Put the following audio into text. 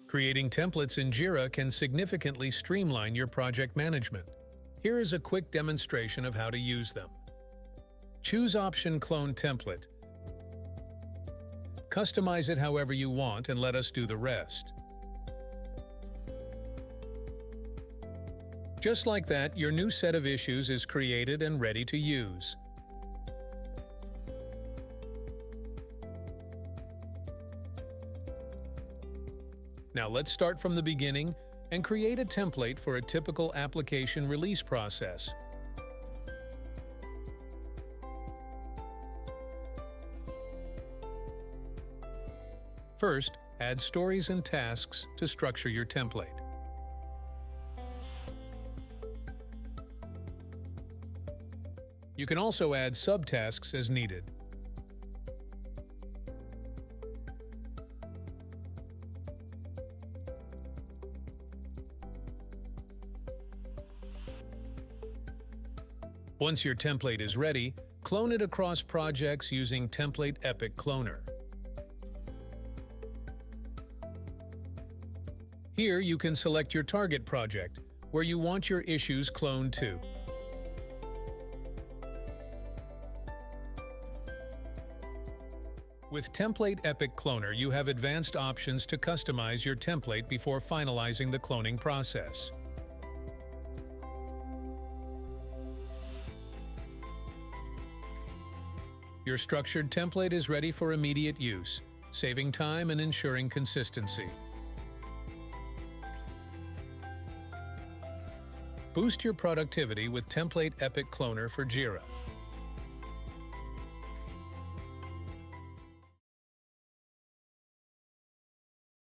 Creating templates in Jira can significantly streamline your project management. Here is a quick demonstration of how to use them. Choose option Clone Template. Customize it however you want and let us do the rest. Just like that, your new set of issues is created and ready to use. Now let's start from the beginning and create a template for a typical application release process. First, add stories and tasks to structure your template. You can also add subtasks as needed. Once your template is ready, clone it across projects using Template Epic Cloner. Here you can select your target project, where you want your issues cloned to. With Template Epic Cloner, you have advanced options to customize your template before finalizing the cloning process. Your structured template is ready for immediate use, saving time and ensuring consistency. Boost your productivity with Template Epic Cloner for Jira.